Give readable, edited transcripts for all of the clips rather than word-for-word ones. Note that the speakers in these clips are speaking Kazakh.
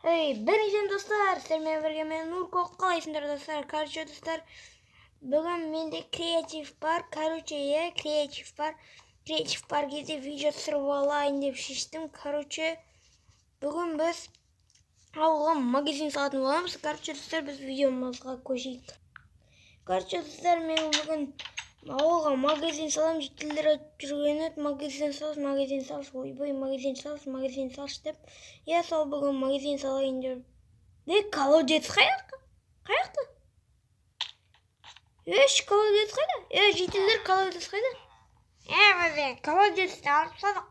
Біріншіден достар, сіздермен бірге мен Нурко, қалайсыңдар достар? Короче, достар, бүгін менде креатив бар. Креатив бар кезде видео түсіріп алайын деп шештім. Короче, бүгін біз ауылға магазин салатын боламыз. Короче, достар, біз видеомызға көшейік. Короче, достар, мен бүгін ауылға магазин салам. Жетілдер айтып жүрген еді, магазин салшы, ойбай, магазин салшы деп. Я сол бүгін магазин салайын деп. Колодец қаяқта? Колодец қайда? Жетілдер колодец қайда? Бізде колодецті алып тастадық.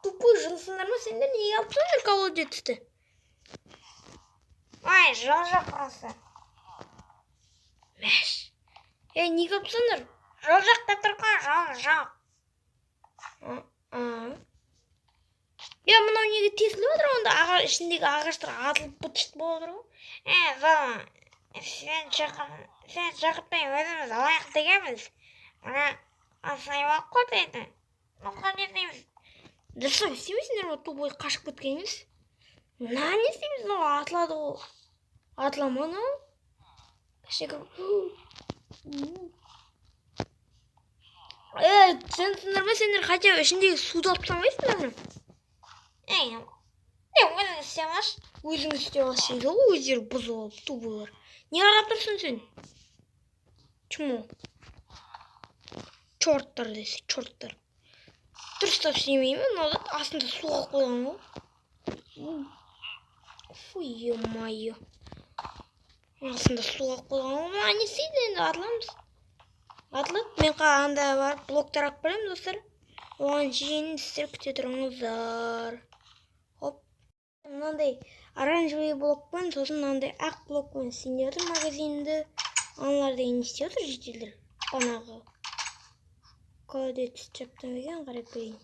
Тупой жынсыңдар ма сендер? Неге алып тастадыңдар колодецті? Ой, жол-жоқ құрасы. Мәш. Неге алып тастадыңдар? Жол-жоқ деп тұрған, жол-жоқ. Мынау неге тесіліп отыр, онда ішіндегі ағаштар атылып бұтышты болып отыр ғой? Сен шақыртпай өзіміз алайық дегенбіз. Мына асай болып қойдайды. Мұнға не істейміз? Дұрыстап істемейсіңдер ма, тупой қашып кеткеніміз? Мына не істейміз? Атылады ғой. Атыламаны ғой. Сендер ме, сендер хотя ішіндегі суды алып тастамайсыңдар ма? Өзің істемаш. Өзің істемаш дейді ғой, өздері бұзып алып, тупойлар. Не қарап тұрсың сен? Чмо? Чорттар десе, чорттар. Дұрыстап істемеймін, астында суға қойған ғой. Фу, е-майо. Астында суға қойған ғой. Не істейді енді, атыламыз. Атылып, мен қағанда бар, блоктар ақ білем, достар. Оған жиын сіздер күте тұрыңыздар. Хоп. Мынандай оранжевый блокпен, сосын мынандай ақ блокпен істейін отыр магазинді. Аналар деген не істей отыр жетелдер. Банағы колодец жаптан екен, қарап көрейін.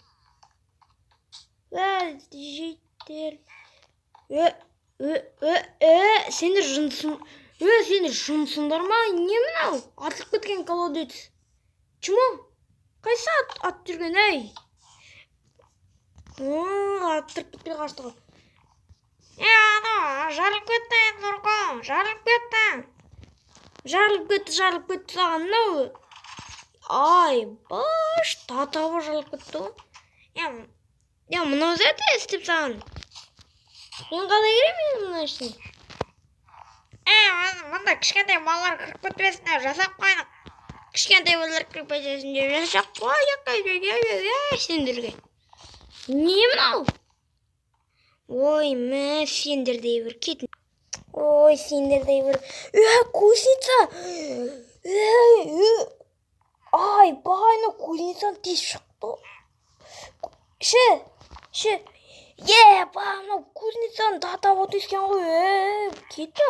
Жетел. Сендер жынсыңдар ма? Не мынау? Атылып кеткен колодец. Чмо? Қайсы атып жүрген, әй? Аттырып кетпей қашты ғой. Жарылып кетті, Нұрко, жарылып кетті саған мынау. Ай, баш, татабы жарылып кетті ғой. Мынау зәті істеп саған. Мен қалай керем мына ішіне? Мұнда кішкентай балалар кіріп кетпесін, жасап қойдық. Кішкентай балалар кіріп кетпесін деп жасап қойдық. Сендерге. Не мынау? Ой, мә, сендердей бір кетін. Ой, сендердей бір. Кузница. Ай, бағайна кузницаны тесіп шықты. Ше. Бағайна кузницаны татап отескен ғой. Кетті.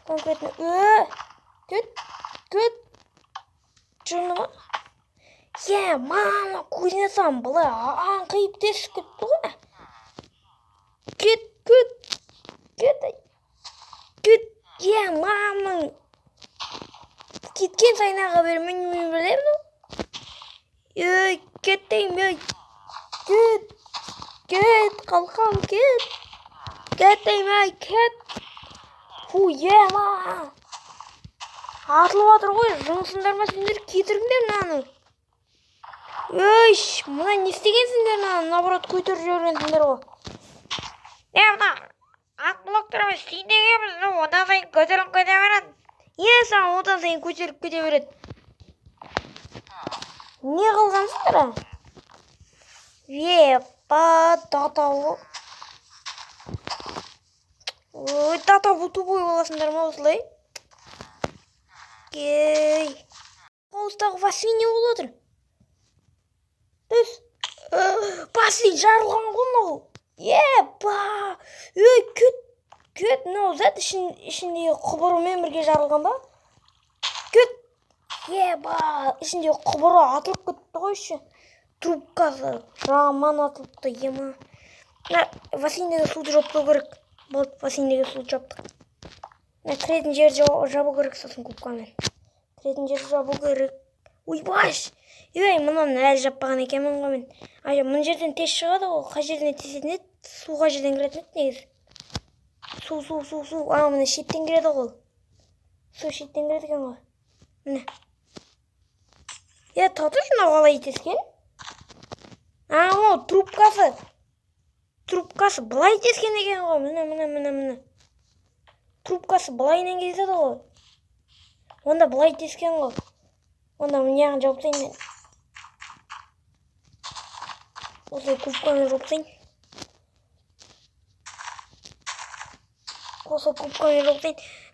Конкретно. Кет. Жұрны ма? Мама, кузницаны бұлай аңқиып тесіп кетті ғой. Кет. Мама. Кеткен сайнаға бермен білем бұл. Кеттейм. Кет, қалқам, кет. Кеттейм, кет. Фу, ма. Атылып атыр ғой, жынсыңдар ма сендер, кетіріңдер наны. Мұна не істегенсіңдер наны, наоборот көтеріп жүргенсіңдер ғой. Мына ақ блоктарымыз сендегеміз, одан сайын көтеріліп кете береді. Саған одан сайын көтеріліп кете береді. Не қылғансыңдар? Татау. Ой, татау тупой боласыңдар ма осылай? Қауыстағы Василий не болып отыр? Василий жарылған ғой мынау. Кет, мынау зәт ішіндегі құбырымен бірге жарылған ба? Кет. Ішіндегі құбыры атылып кетті ғой іші. Трубкасы жаман атылыпты, ема. Василийдегі суды жоптау керек. Болды, Василийдегі суды жоптық. Кіретін жер жабу керек сосын кубкамен. Кіретін жер жабу керек. Ойбаш! Мұнан әлі жаппаған екенмін ғой мен. Мұн жерден тез шығады ғой, қай жерден тесетін еді? Суға жерден кіретін еді негізі. Су. Міне шеттен кіреді ғой. Су шеттен кіреді екен ғой. Міне. Тату шына қалай тескен? О, трубкасы. Трубкасы былай тескен екен ғой. Міне. Трубкасы былайынан кетеді ғой. Онда былай тескен ғой. Онда мынаяғын жауып тастайын мен. Осы трубканы жауып тастайын.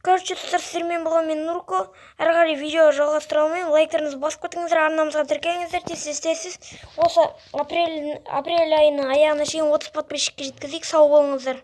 Короче, достар, сіздермен болған мен Нурко. Әрі қарай видео жалғастыра алмаймын. Лайктарыңызды басып кетіңіздер, арнамызға тіркеліңіздер, тез. Осы апрель айының аяғына шейін 30 подписчикке жеткізейік. Сау болыңыздар.